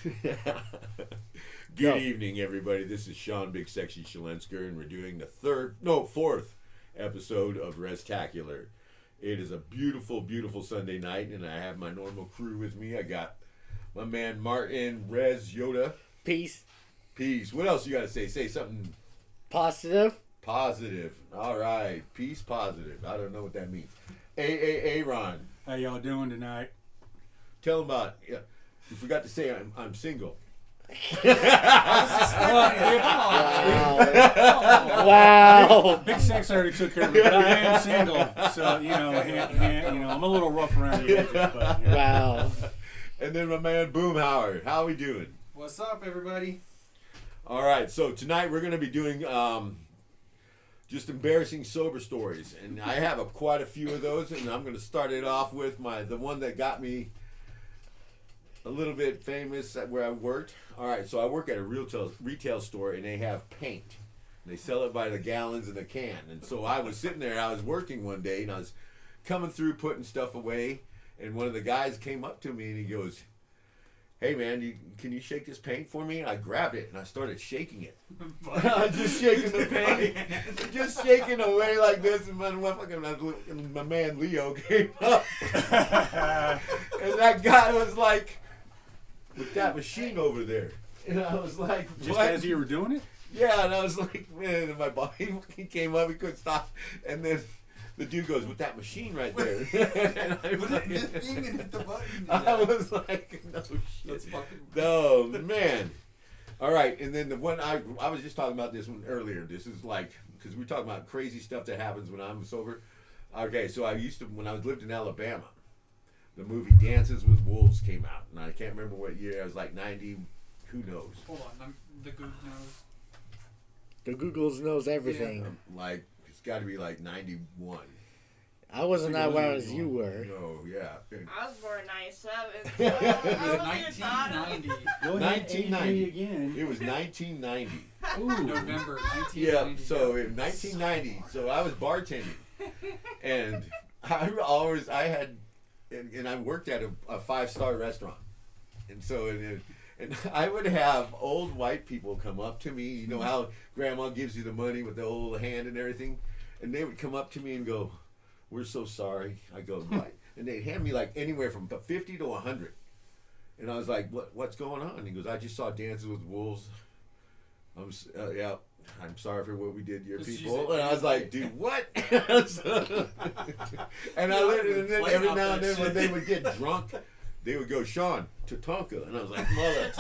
Good evening, everybody. This is Sean Big Sexy Shalensker, and we're doing the fourth episode of Reztakular. It is a beautiful, beautiful Sunday night, and I have my normal crew with me. I got my man Martin, Rez, Yoda. Peace. What else you got to say? Say something positive. All right. Peace, positive. I don't know what that means. Aaron. How y'all doing tonight? Tell them about. Yeah, you forgot to say I'm single. Wow. Big Sex already took care of me, but I am single, so I'm a little rough around the edges. But, Wow. And then my man Boomhauer. How we doing? What's up, everybody? All right, so tonight we're going to be doing just embarrassing sober stories, and I have quite a few of those, and I'm going to start it off with the one that got me a little bit famous at where I worked. All right, so I work at a retail store, and they have paint. They sell it by the gallons in a can, and so I was sitting there. I was working one day, and I was coming through putting stuff away, and one of the guys came up to me, and he goes, "Hey man, can you shake this paint for me?" And I grabbed it and I started shaking it. I was just shaking the paint, just shaking away like this. And my man Leo came up, and that guy was like, with that machine over there, and I was like, "What?" Just as you were doing it? Yeah, and I was like, man, and my body, he came up, he couldn't stop, and then the dude goes, "With that machine right there." And I was like, hit the button. I was like, no shit. That's fucking... No, man. All right, and then the one I was just talking about this one earlier. This is like, because we're talking about crazy stuff that happens when I'm sober. Okay, so I used to, when I lived in Alabama, the movie Dances with Wolves came out. And I can't remember what year. I was like 90, who knows? Hold on, the Goog knows. The Googles knows everything. Like, it's got to be like 91. I wasn't that wild as you were. No, yeah. I was born in 97. It was 1990. 1990 again. It was 1990. Ooh, November 1990. Yeah, so in 1990, so I was bartending, and I worked at a 5-star restaurant, and so and I would have old white people come up to me. You know how grandma gives you the money with the old hand and everything, and they would come up to me and go, "We're so sorry." I go, "What?" And they'd hand me like anywhere from 50 to 100. And I was like, what's going on? And he goes, "I just saw Dances with Wolves. I'm sorry for what we did to your people." And I was like, "Dude, what?" And then every now and then when they would get drunk, they would go, "Sean, Tatanka." And I was like, "Mother."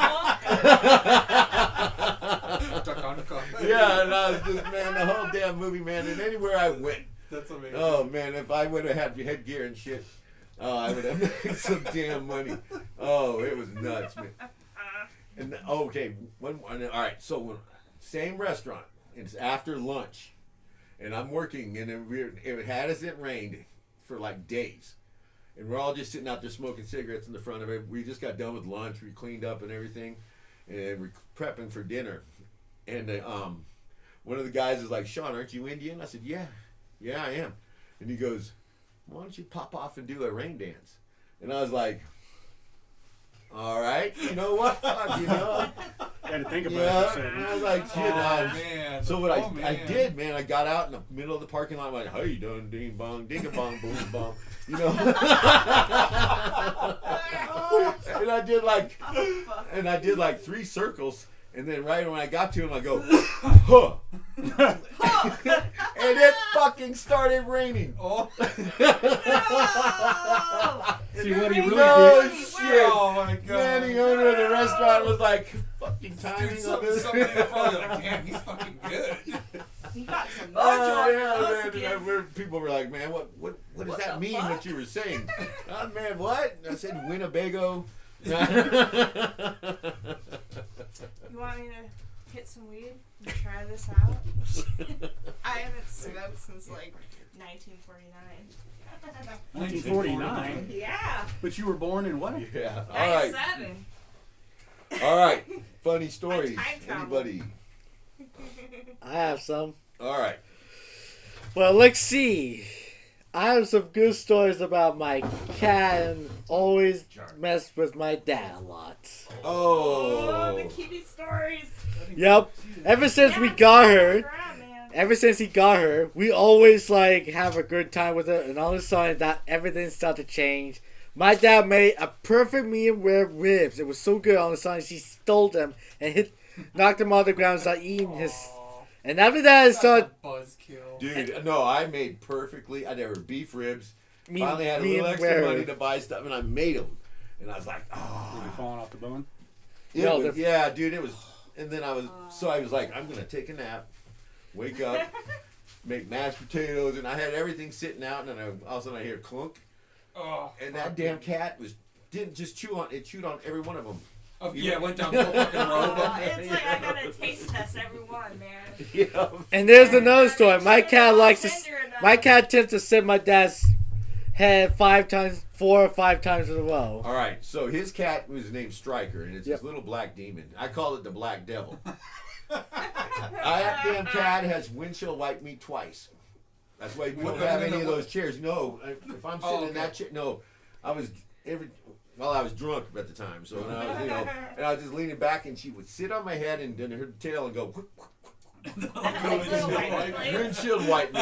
Yeah, and I was just, man, the whole damn movie, man. And anywhere I went, that's amazing. Oh man, if I would have had headgear and shit, I would have made some damn money. Oh, it was nuts, man. And okay, all right. So same restaurant. It's after lunch, and I'm working, and it hasn't rained for like days, and we're all just sitting out there smoking cigarettes in the front of it. We just got done with lunch. We cleaned up and everything, and we're prepping for dinner. And one of the guys is like, "Sean, aren't you Indian?" I said, "Yeah, I am." And he goes, "Why don't you pop off and do a rain dance?" And I was like, "All right, you know what? Fuck, you know." I had to think about Yeah, it for a second. and I was like, "Shit." man. So what I did, man, I got out in the middle of the parking lot and went, "How you doing? Ding bong, ding a bong, boom bong." You know? And I did like 3 circles. And then right when I got to him, I go, "Huh." And it fucking started raining. Oh. See what he really No did? shit. Oh my god. Man, the owner of the restaurant was like, fucking timing Dude, on this. somebody was probably like, "Damn, he's fucking good." You got some mojo Oh on yeah, those man. kids. People were like, "Man, what does What that the mean? fuck? What you were saying?" "Oh man, what?" I said, "Winnebago." You want me to hit some weed and try this out? I haven't smoked since like 1949. 1949? Yeah. But you were born in what? Yeah. All right. 97. All right. Funny stories. time travel. Anybody? I have some. All right. Well, let's see. I have some good stories about my cat and always messed with my dad a lot. Oh, the kitty stories. Yep. Ever since we got her, we always like have a good time with her, and all of a sudden that everything started to change. My dad made a perfect medium rare ribs. It was so good. All of a sudden she stole them and knocked them off the ground and started eating his. And after that, it started. Buzzkill. Dude, no, I made perfectly. I never beef ribs. Finally had a little extra money to buy stuff, and I made them. And I was like, oh. Were you falling off the bone? Yeah, dude, it was. And then I was like, I'm gonna take a nap, wake up, make mashed potatoes, and I had everything sitting out, and then all of a sudden I hear clunk, and that damn cat didn't just chew on it, chewed on every one of them. Oh, yeah, went down the whole fucking row. It's like I gotta taste test every one, man. Yeah. And there's another story. My cat tends to sit my dad's head 4 or 5 times in a row. All right, so his cat was named Striker, and it's this little black demon. I call it the Black Devil. That damn cat has windshield wiped me twice. That's why we don't have any of those chairs. No, if I'm sitting in that chair, no, I was drunk at the time, so and I was just leaning back, and she would sit on my head and then her tail and go. Windshield wipe me.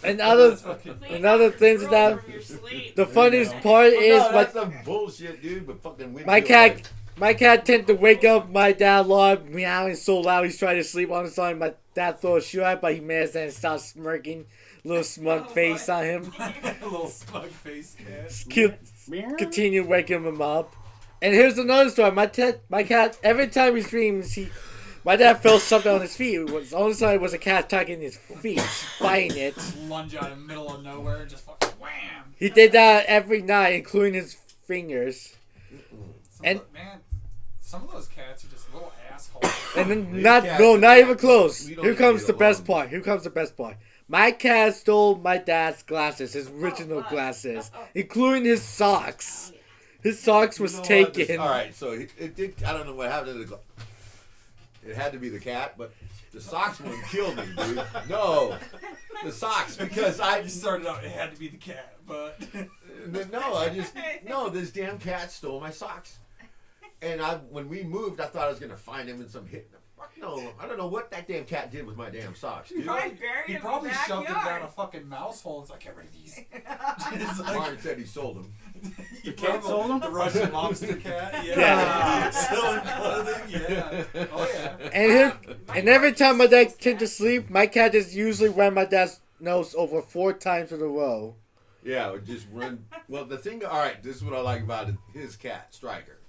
and other things that the funniest part is that's some bullshit, dude. But fucking my cat tend to wake up my dad a lot, meowing so loud he's trying to sleep on the side. My dad throws a shoe at, but he managed and starts smirking, little smug face on him. A little smug face Continue waking him up. And here's another story. My cat, every time he screams, my dad felt something on his feet. All of a sudden, it was a cat tugging his feet, biting it. Lunge out in the middle of nowhere and just fucking wham. He did that every night, including his fingers. Some of those cats are just little assholes. And then not even close. Here comes the best part. My cat stole my dad's glasses, his original glasses, including his socks. His socks was taken. All right, so it did. I don't know what happened to the glass. It had to be the cat, but the socks one killed me, dude. No, the socks, because You started out, it had to be the cat, but... this damn cat stole my socks. And when we moved, I thought I was going to find him in some hit. Fuck no, I don't know what that damn cat did with my damn socks, dude. He probably shoved them down a fucking mouse hole. It's like, get rid of these. Martin said he sold them. The cat sold them? The Russian lobster cat? Yeah. Selling clothing? Yeah. Oh, yeah. And every time my dad tend to sleep, my cat is usually wearing my dad's nose over 4 times in a row. Yeah, it would just run. Well, the thing, all right, this is what I like about his cat, Striker.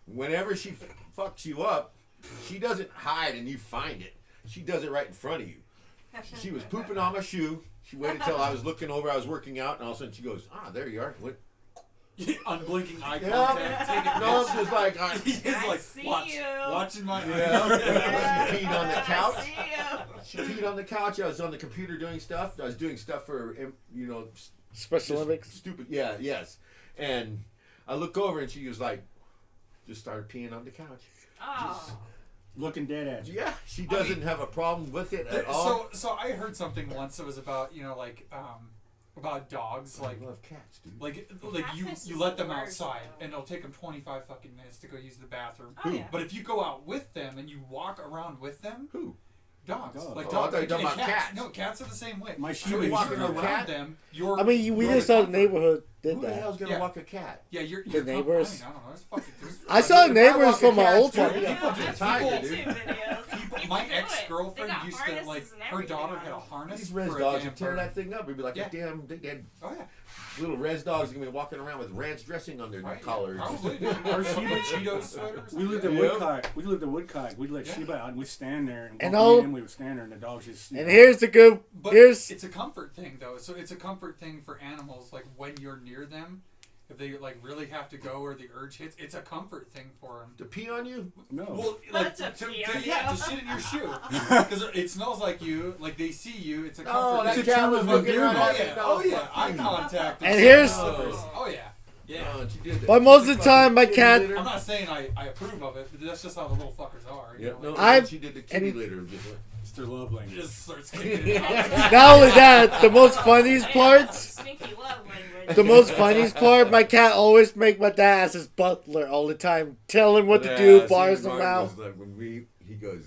Whenever she fucks you up, she doesn't hide and you find it. She does it right in front of you. She was pooping on my shoe. She waited till I was looking over, I was working out, and all of a sudden she goes, there you are. What? Unblinking eye contact. Taking No, she was like, he's like, watching my She peed on the couch. She peed on the couch. I was on the computer doing stuff. I was doing stuff for, Special Olympics. Stupid, yes. And I look over and she was like, just started peeing on the couch. Oh. Looking dead at you. Yeah, she doesn't have a problem with it at all. So I heard something once that was about, about dogs. I love cats, dude. Like you let them outside, and it'll take them 25 fucking minutes to go use the bathroom. Oh, yeah. But if you go out with them and you walk around with them, Who? Dogs. Like I dogs. thought you were talking about cats. No, cats are the same way. My so shoe if is you walking go a around cat? them, you're. We just saw the neighborhood did Who the that. hell's gonna walk a cat? Yeah, you're The neighbors. I don't know. It's fucking. I saw neighbors from my old cat, time. dude. Fucking tiger, dude. My ex-girlfriend used to like. Her daughter had a harness. These res for a dogs damn would tear bird. that thing up. It'd be like Yeah. a damn dead Oh yeah. little res dogs are gonna be walking around with ranch dressing on their Right, collars. Probably. Dude. Our Shiba Cheetos sweaters. We lived in Yeah. Woodcock. We'd let Sheba out and we'd stand there And me all- and Emily would stand there and the dogs just And here's the good. But Here's it's a comfort thing though. So it's a comfort thing for animals. Like when you're near them, if they like really have to go or the urge hits, it's a comfort thing for them. To pee on you? no. Well, like That's a to pee. shit in your shoe because it smells like you. Like they see you. It's a comfort. Oh, that thing. cat was looking around. Oh yeah, eye contact. And here's- Oh yeah. Yeah. Oh, she did that. But most of the time, my cat- I'm not saying I approve of it, but that's just how the little fuckers are. You Yeah, know? no, I- she did the kitty and- litter. Just their love language. Just starts kicking it out. Not only that, the most funniest part. Sneaky love language. The most funniest part, my cat always make my dad as his butler all the time, tell him what to do, see, bars him Martin out. was like, he goes,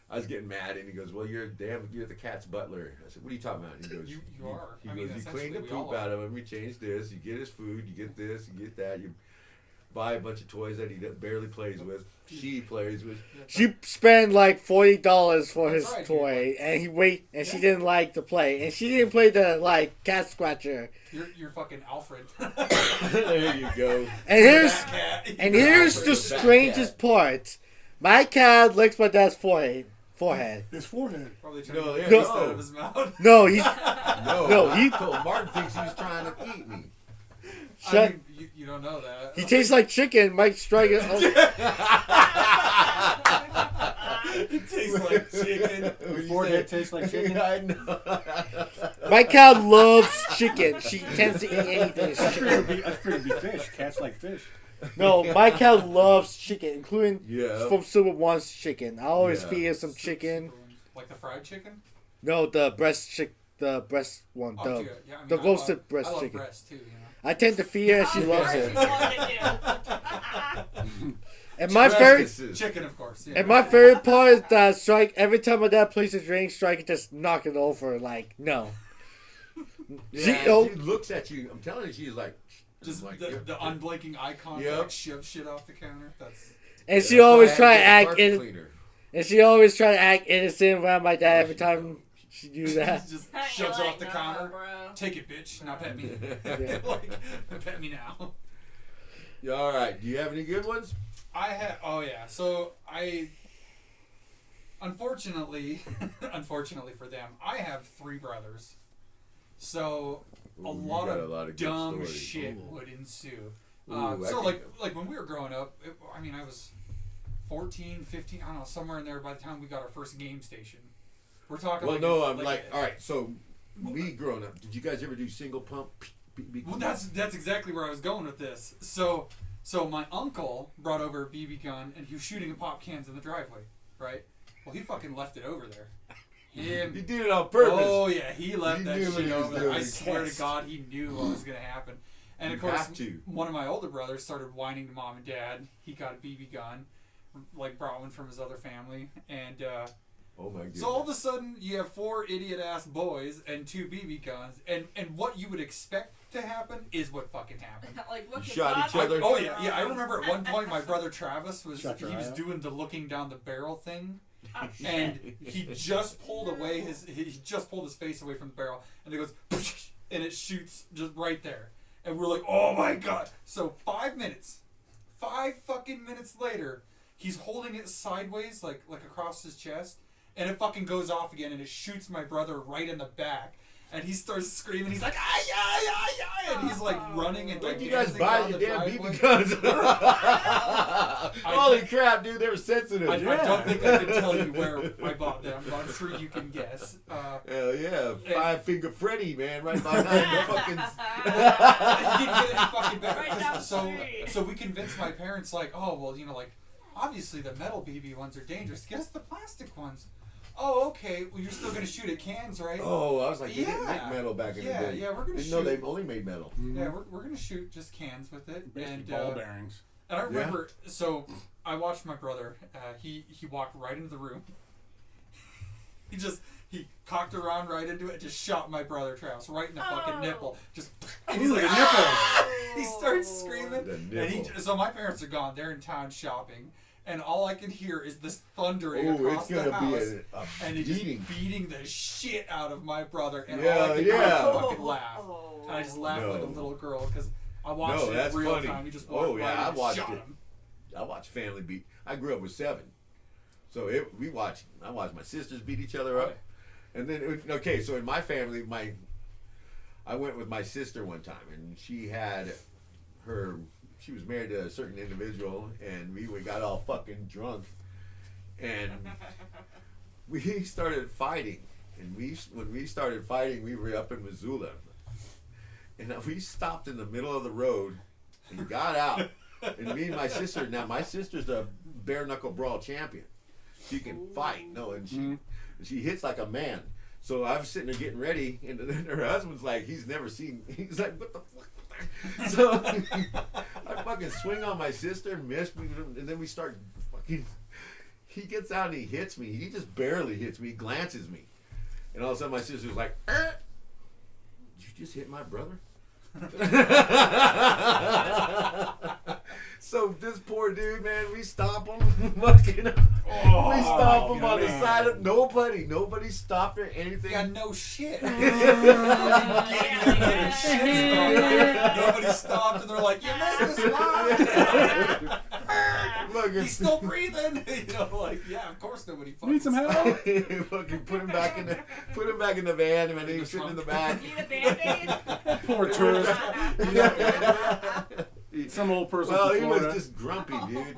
I was getting mad, and he goes, well, you're the cat's butler. I said, what are you talking about? And he goes, You are. He I goes, mean, you clean the essentially, we all poop are. out of him. You change this. You get his food. You get this. You get that. You buy a bunch of toys that he barely plays with. She plays with. She spent like $40 for That's his right, toy, and she Yeah. didn't like to play, and she didn't play the like cat scratcher. You're fucking Alfred. There you go. And here's That cat. and here's the Alfred, strangest part. My cat licks my dad's forehead. His forehead. Probably trying No, to yeah, get no. out of his mouth. No, he's No, No, he- Martin thinks he was trying to eat me. I shut. mean, you don't know that. He tastes like chicken. Mike strike it. It tastes like chicken. What'd you Forehead say? tastes like chicken. I know. My cat loves chicken. She tends to eat anything. That's pretty be fish. Cats like fish. No, my cat loves chicken, including Yeah. from Super One's chicken. I always Yeah. feed her some chicken. Like the fried chicken? No, the breast one. Oh, The, dude, yeah, I mean, the I roasted love, breast I love chicken. breast too, you know. I tend to feed her. She Of loves course it. you wanted to. And my favorite, Breastises. Chicken, of course. Yeah. and my favorite part is that Strike. Every time my dad plays his ring, Strike can just knock it over. Like no. Yeah, oh. she looks at you. I'm telling you, she's like, Just like, the unblinking eye contact, Yep. shove shit off the counter. That's And she That's why always I try to had get a act carpet in, cleaner. and she always try to act innocent around my dad every time she do that. just You're shoves like, off the "Nah, counter. bro." Take it, bitch. Now pet me. Yeah. Like, pet me now. Yeah, all right. Do you have any good ones? Oh yeah. So unfortunately, unfortunately for them, I have 3 brothers. So Ooh, a you lot got of good dumb stories. shit Ooh. would ensue. Ooh, I So can- like when we were growing up, I mean I was 14, 15, I don't know, somewhere in there by the time we got our first game station. We're talking Well, like no, I'm like, all right. So, me growing up, did you guys ever do single pump? Well, that's exactly where I was going with this. So my uncle brought over a BB gun and he was shooting pop cans in the driveway, right? Well, he fucking left it over there. Him. You did it on purpose. Oh yeah, he left He that knew what shit he was over there. doing. I He swear to test. God, he knew what was gonna happen. And of You course, have to. one of my older brothers started whining to mom and dad. He got a BB gun, like brought one from his other family, and Oh my goodness. so all of a sudden you have 4 idiot ass boys and 2 BB guns, and what you would expect to happen is what fucking happened. Like, look You at shot Bob each other? Oh yeah. I remember at one point my brother Travis was Shut your eye out. doing the looking down the barrel thing, and he just pulled away he just pulled his face away from the barrel, and it goes and it shoots just right there, and we're like, oh my god! So 5 fucking minutes later, he's holding it sideways like across his chest, and it fucking goes off again, and it shoots my brother right in the back. And he starts screaming. He's like, ay, ay, ay, ay, and he's like running and Where'd like you guys dancing buy down your the damn driveway. BB guns? Holy crap, dude! They were sensitive. I don't think I can tell you where I bought them, but I'm sure you can guess. Hell yeah, 5-Finger Freddy, man, right behind the fucking. It didn't get any fucking better. Right down the So street. we convinced my parents, like, oh, well, you know, like, obviously the metal BB ones are dangerous. Get us the plastic ones. Oh, okay. Well, you're still going to shoot at cans, right? Oh, I was like, they didn't Yeah. make metal back in Yeah, the day. yeah, we're gonna Didn't know they shoot. only made metal. Yeah, we're going to shoot just cans with it. Basically And, ball bearings. and I remember, so I watched my brother. He walked right into the room. He cocked around right into it, just shot my brother Travis right in the fucking Oh. nipple. Just, and he's like, the "Ah!" He starts screaming. The And nipple. so my parents are gone. They're in town shopping. And all I can hear is this thundering Oh, across it's the gonna be house. a And he just beating. beating the shit out of my brother. And all Yeah, I can do yeah. is fucking laugh. Oh. And I just laugh like a No. little girl because I watched No, it that's in real funny. time. He just walked Oh, yeah, right I in and watched shot it. him. I watched family beat. I grew up with 7, so I watched my sisters beat each other up, and then okay. So in my family, I went with my sister one time, and she was married to a certain individual, and we got all fucking drunk, and we started fighting, and when we started fighting, we were up in Missoula, and we stopped in the middle of the road and got out. And me and my sister's a bare knuckle brawl champion. She can fight, no, and She hits like a man. So I was sitting there getting ready, and then her husband's like, he's never seen. He's like, what the fuck? So I fucking swing on my sister, miss me, and then we start fucking. He gets out and he hits me. He just barely hits me. He glances me, and all of a sudden my sister's like, "Did you just hit my brother?" So this poor dude, man, we stomp him. Fucking, we stomp him on the side of nobody stopped or anything. Yeah, no shit. Yeah. Nobody stopped, and they're like, "You missed this one." Look, He's still breathing. You know, like, yeah, of course nobody fucking. Need some help? fucking put him back in the van, and then he was sitting in the back. Need a Band-Aid? Poor tourist. Some old person Well, from he Florida. was just grumpy, dude.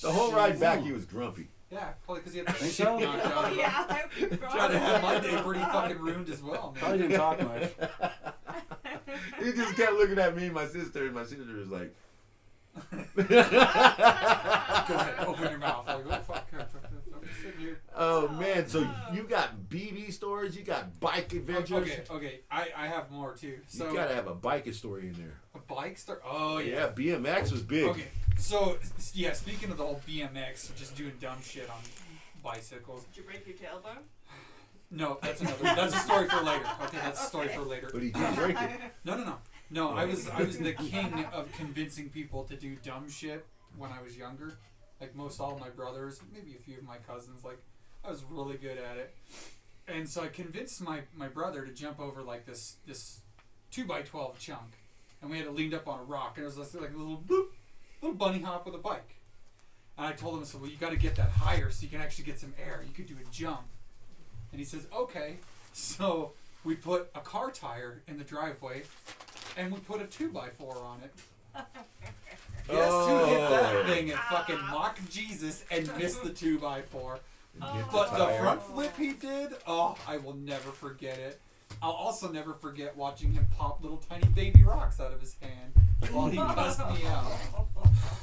The whole ride back, he was grumpy. Yeah, probably because he had the Think shit so? knocked out of him. Yeah, I would Trying to have my day pretty fucking ruined as well, Probably man. didn't talk much. He just kept looking at me and my sister was like, Go ahead, open your mouth. Like, oh, fuck. I'm just sitting here. oh man, so you got BB stories, you got bike adventures. Okay. I have more too. So You gotta have a bike story in there. a bike story. Oh Yeah, BMX was big. Okay, so yeah, speaking of the whole BMX, just doing dumb shit on bicycles. Did you break your tailbone? No, that's another. That's a story for later. Okay, that's a story for later. But he did break it. No. I was the king of convincing people to do dumb shit when I was younger. Like most all my brothers, maybe a few of my cousins. Like I was really good at it, and so I convinced my brother to jump over like this 2x12 chunk, and we had it leaned up on a rock, and it was just like a little bloop, little bunny hop with a bike. And I told him, I said, well, you got to get that higher so you can actually get some air. You could do a jump. And he says, okay. So we put a car tire in the driveway, and we put a 2x4 on it. Guess who hit that thing at fucking Mock Jesus and missed the 2x4? But the front flip he did, oh, I will never forget it. I'll also never forget watching him pop little tiny baby rocks out of his hand while he cussed me out.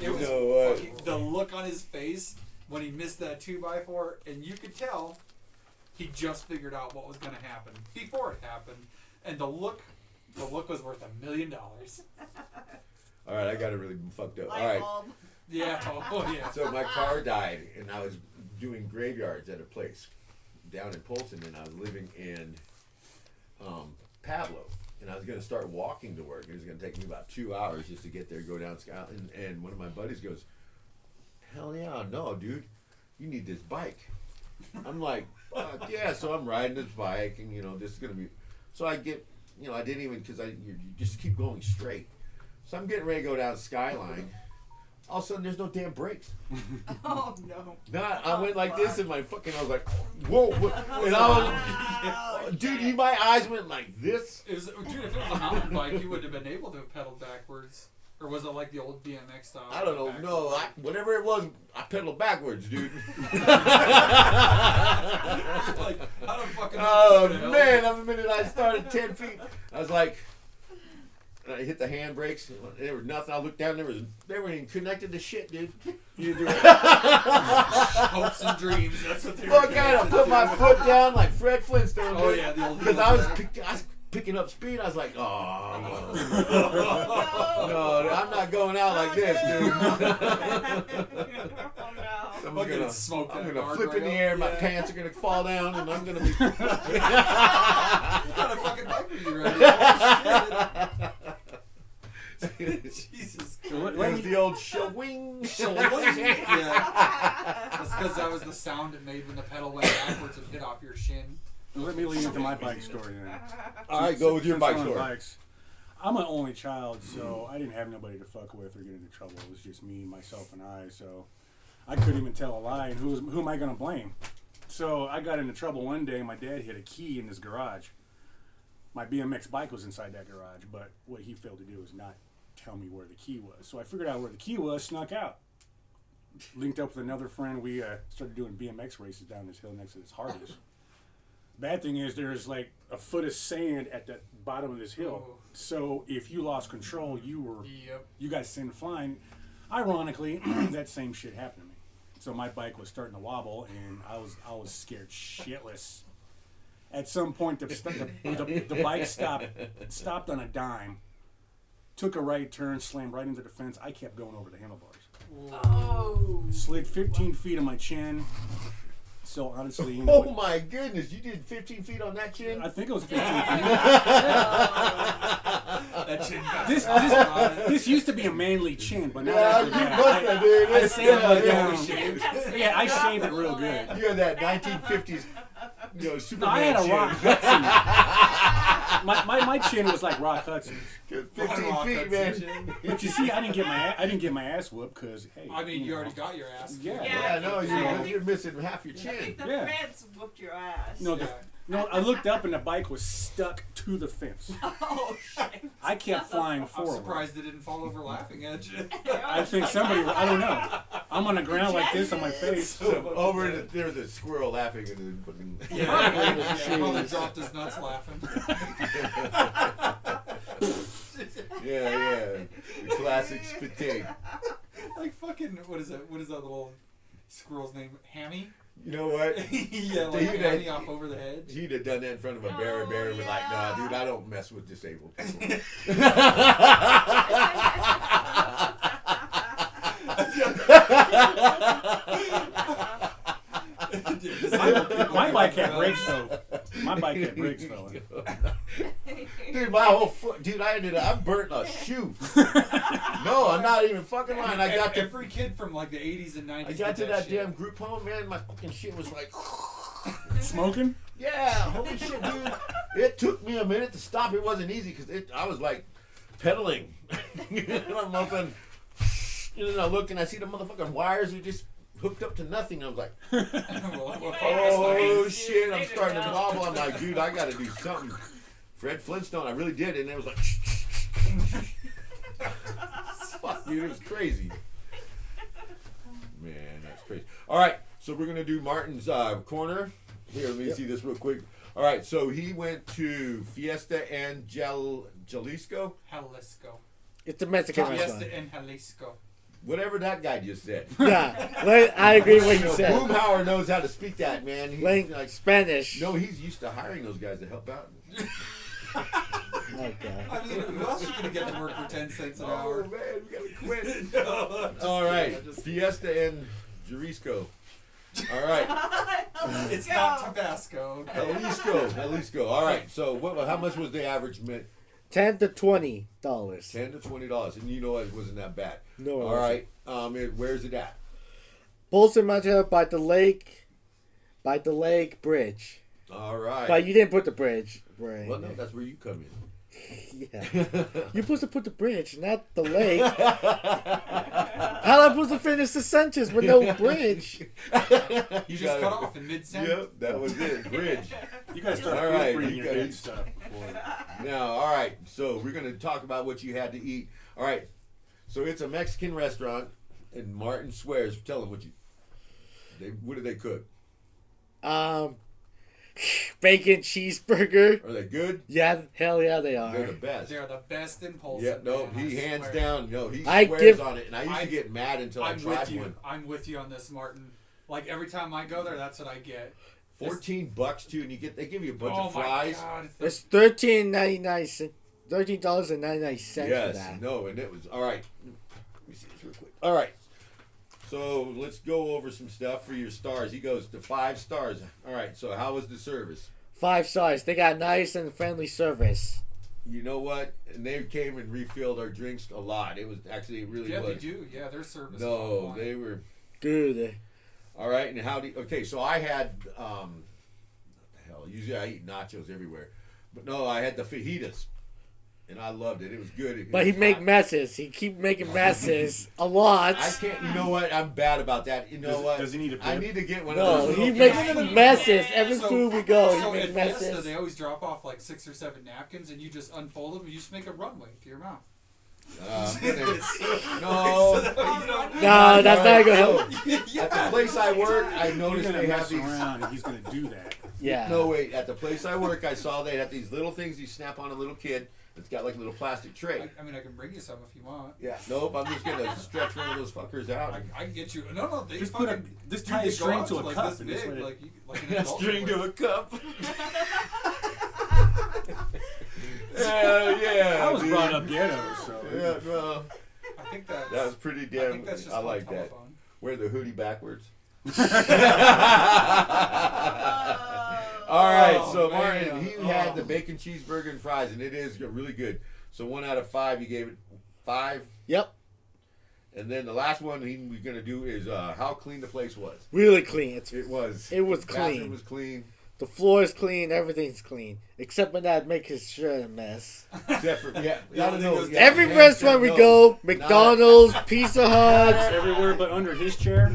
It was No way. fucking, the look on his face when he missed that 2x4, and you could tell he just figured out what was going to happen before it happened. And the look was worth $1 million. All right, I got it really fucked up. All Light right, bulb. Yeah, oh yeah. so my car died, and I was doing graveyards at a place down in Polson, and I was living in Pablo, and I was going to start walking to work. It was going to take me about 2 hours just to get there, go down Sky, and one of my buddies goes, hell yeah, no, dude, you need this bike. I'm like, fuck yeah. So I'm riding this bike, and this is going to be, so I get, I didn't even, because you just keep going straight. So I'm getting ready to go down Skyline. All of a sudden, there's no damn brakes. Oh no. I went like this, and I was like, whoa, and I was, Oh, dude, shit. my eyes went like this. Dude, if it was a mountain bike, you wouldn't have been able to have pedaled backwards. Or was it like the old BMX style? I don't know. backwards? No, whatever it was, I pedaled backwards, dude. Like, I don't fucking know. Oh if this is gonna man! help. The minute I started 10 feet, I was like, and I hit the handbrakes. There was nothing. I looked down. They weren't even connected to shit, dude. You do it. Hopes and dreams. That's what they were Fuck out! I connected put to. my foot down like Fred Flintstone. Oh dude. yeah, the old. Because I was picking up speed. I was like, oh no, I'm not going out like this, dude. Oh no. I'm Fucking gonna, smoke I'm that gonna flip in the guardrail. air. My Yeah. pants are gonna fall down, and I'm gonna be. What kind of fucking bike were you riding? Jesus So let There's me- the old shawing. Yeah. That's because that was the sound it made when the pedal went backwards and hit off your shin. Let me lead into my bike story then. All right, go with your Since bike we're on story. bikes, I'm an only child, so I didn't have nobody to fuck with or get into trouble. It was just me, myself, and I. So I couldn't even tell a lie. And who am I going to blame? So I got into trouble one day. My dad hid a key in his garage. My BMX bike was inside that garage, but what he failed to do is not tell me where the key was. So I figured out where the key was, snuck out. Linked up with another friend. We started doing BMX races down this hill next to this Hardee's. Bad thing is there's like a foot of sand at the bottom of this hill. Oh. So if you lost control, Yep. you got sent flying. Ironically, that same shit happened to me. So my bike was starting to wobble, and I was scared shitless. At some point, the bike stopped on a dime, took a right turn, slammed right into the fence. I kept going over the handlebars. Oh. Slid 15 feet on my chin. So honestly, you know, Oh my goodness, you did 15 feet on that chin? I think it was 15 feet. That chin got This used to be a manly chin, but now Yeah, after you that, must have, dude. I It's shaved it yeah, down. Yeah, I shaved it real good. You had that 1950s, No, I Superman had a chin. Rock Hudson. my chin was like Rock Hudson's. 15 feet, man. But you see, I didn't get my ass whooped because hey. I mean, you already got your ass. Yeah. Yeah, no, Yeah. you're missing half your I chin. think the Yeah. fence whooped your ass. No, Yeah. no, I looked up and the bike was stuck to the fence. Oh shit. I kept flying I'm forward. surprised it didn't fall over laughing at you. I think somebody, I don't know. I'm on the ground like this on my face. So over there's a squirrel laughing and then Yeah, probably dropped his nuts laughing. yeah, the classic spit take. Like fucking, what is that little squirrel's name? Hammy? You know what? Yeah, like Dude, Hammy off over the hedge. He'd have done that in front of a bear. Oh, Bear was like, yeah. "Nah, dude, I don't mess with disabled people." My bike had brakes though. My bike had brakes though. Dude, my whole foot, dude, I burnt a shoe. No, I'm not even fucking lying. I got to, Every kid from like the 80s and 90s. I got to did that shit. damn group home, man. My fucking shit was like, Smoking? yeah, holy shit, dude. It took me a minute to stop. It wasn't easy because I was like pedaling. And I'm up and I look and I see the motherfucking wires are just hooked up to nothing. I was like, oh shit, I'm starting to wobble. I'm like, dude, I got to do something. Fred Flintstone, I really did, and it was like, fuck, dude, it was crazy. Man, that's crazy. All right, so we're gonna do Martin's corner. Here, let me see this real quick. All right, so he went to Fiesta and Jalisco, Jalisco. It's a Mexican Fiesta restaurant. in Jalisco. whatever that guy just said. Yeah, like, I agree with what you said. Boomhauer knows how to speak that, man. He's Like Spanish. no, he's used to hiring those guys to help out. Okay. I mean, who else you gonna get to work for 10 cents an hour? Oh man, we gotta quit. No, All right, Fiesta and Jalisco. All right. it's not Tabasco. Okay? Jalisco. All right. So, how much was the average mint? $10 to $20. $10 to $20, and you know it wasn't that bad. No. All right. Where's it at? Bolson Montana by the lake bridge. All right. But you didn't put the bridge. Right. Well, no, that's where you come in. Yeah. You're supposed to put the bridge, not the lake. How am I supposed to finish the sentence with no bridge? You just cut off in mid-sentence. Yep, that was it. Bridge. You gotta start All right, proofreading you your gotta- dead stuff before. Now, all right. So we're gonna talk about what you had to eat. All right. So it's a Mexican restaurant, and Martin swears. Tell him what do they cook? Bacon cheeseburger. Are they good? Yeah, hell yeah, they They're the are. best. They're the best in Polson. Yeah, no, man, he I hands swear. down. No, he I swears give- on it, and I used to get mad until I I'm tried with you. one. I'm with you on this, Martin. Like every time I go there, that's what I get. $14 too, and they give you a bunch Oh of my fries. God, it's the It's $13.99. $13.99 for Yes, that. no, and it was all right. Let me see this real quick. All right, so let's go over some stuff for your stars. He goes to 5 stars. All right, so how was the service? 5 stars. They got nice and friendly service. You know what? And they came and refilled our drinks a lot. It was actually it really yeah, was. they do. Yeah, their service. is No, on point. they were Good. all right. And okay, so I had what the hell? Usually I eat nachos everywhere, but no, I had the fajitas, and I loved it. It was good. But he make messes. He keep making messes a lot. I can't. You know what? I'm bad about that. You know what? Does he need a I bib? need to get one No, of those. he little makes things. messes. Every So- food we go, So he at makes Fiesta, messes. they always drop off like 6 or 7 napkins, and you just unfold them, and you just make a runway to your mouth. No. No, that's not gonna help. At the place I work, I He's noticed gonna they have mess these. around and he's gonna do that. Yeah. No, wait. At the place I work, I saw they had these little things you snap on a little kid, It's got like a little plastic tray. I mean, I can bring you some if you want. Yeah. Nope. I'm just gonna stretch one of those fuckers out. I can get you. No, they Just fucking. just dude, tie they a string go to out a like cup this and just big, let it- like an adult String would. to a cup. Yeah. I was dude. brought up ghetto, so. Yeah. Well, I think that's. that was pretty I damn. think that's just I called like that. telephone. Wear the hoodie backwards. Oh. All right, Oh, so man. Martin, he had the bacon cheeseburger and fries, and it is really good. So 1 out of 5, you gave it 5. Yep. And then the last one we're gonna do is how clean the place was. Really clean. It was. It was The bathroom clean. was clean, The floor is clean. Everything's clean. Except when that makes his shirt a mess. except for The gotta only know. thing was- yeah, Every hands restaurant we down, go, no. McDonald's, Pizza Hut, Everywhere but under his chair.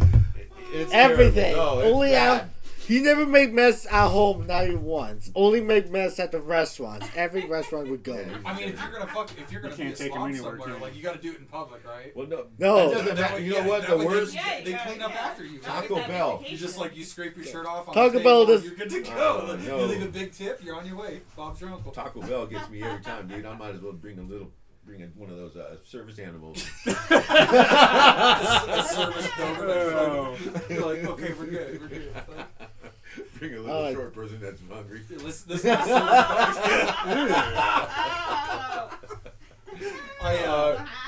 It's everything. terrible. No, it's Only bad. out. He never make mess at home, not even once. Only make mess at the restaurants. Every restaurant we go. I mean, if you're gonna be a can't take 'em slob anywhere, somewhere, can you? like you got to do it in public, right? Well, no, No. That doesn't matter. You know Yeah, what? that The way worst. Yeah, they clean up after you. Taco right? Bell. You just like you scrape your shirt off on Taco the Bell table, does- you're good to go. Oh, You no. leave a big tip, you're on your way. Bob's your uncle. Taco Bell gets me every time, dude. I might as well bring one of those service animals. A service dog. Oh. You're like, okay, we're good. Bring a little short person that's hungry. This is a service dog.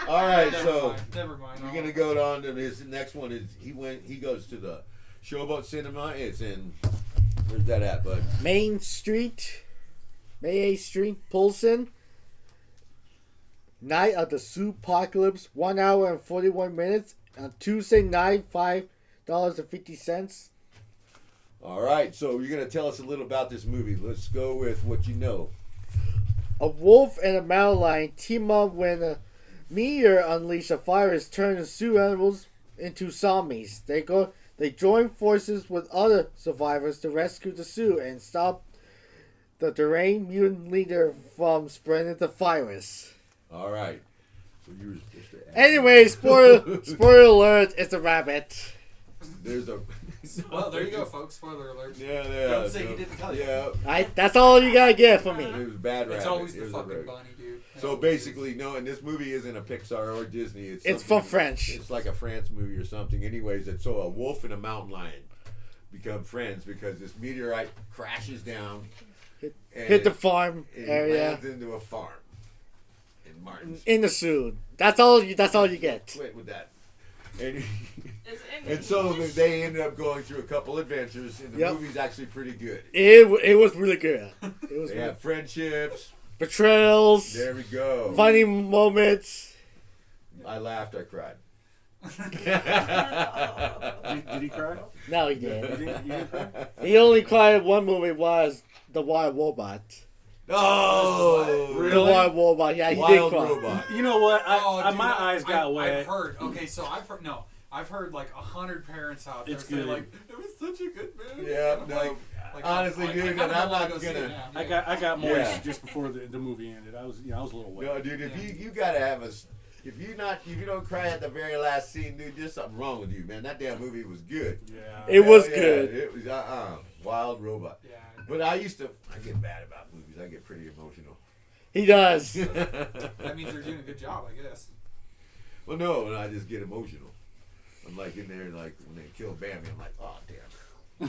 All right, Never so mind. Never mind. we're gonna go on to his next one. Is he goes to the Showboat Cinema. It's in where's that at, bud? Main Street, May 8th Street, Polson. Night of the Soupocalypse, 1 hour and 41 minutes. On Tuesday night, $5.50. All right, so you're gonna tell us a little about this movie. Let's go with what you know. A wolf and a mountain lion team up when a meteor unleashed a virus, turning zoo animals into zombies. They join forces with other survivors to rescue the zoo and stop the deranged mutant leader from spreading the virus. All right. So you were supposed to ask. Anyway, spoiler alert, it's a rabbit. There's a. Well, there you go, folks. Spoiler alert. Yeah. Don't say he didn't tell you. Yeah. That's all you gotta get from me. It was bad rabbit. It's always It the was a fucking rabbit. bunny, dude. So Always basically, is. no, and this movie isn't a Pixar or Disney. It's something- from French. It's like a France movie or something. Anyways, and so a wolf and a mountain lion become friends because this meteorite crashes down, and Hit the farm it area lands into a farm in Martin's. in the zoo. That's all you get. Quit with that. And, It's in and so English. they ended up going through a couple adventures, and the Yep. movie's actually pretty good. It was really good. It was They really, have friendships. betrayals, There we go. funny moments. I laughed. I cried. Did he cry? No, he You did. didn't cry? He only cried at one movie was the Wild Robot. Oh, The Really? Wild Robot. Yeah, he Wild did cry. robot. You know what? Dude, My eyes got wet. I've heard. Okay, so I've heard like 100 parents out there It's say good. like it was such a good movie. Yeah, And I'm no. like, Honestly, dude, I and kinda I'm wanna not go see it gonna- now. I got moist Yeah. just before the movie ended. I was a little wet. No, dude, if you gotta have if you don't cry at the very last scene, dude, there's something wrong with you, man. That damn movie was good. Yeah. It was Hell yeah, good. It was Wild Robot. Yeah. But I get mad about movies. I get pretty emotional. He does. That means they're doing a good job, I guess. Well, no, and I just get emotional. I'm like in there, like when they kill Bambi, I'm like, oh damn. Oh,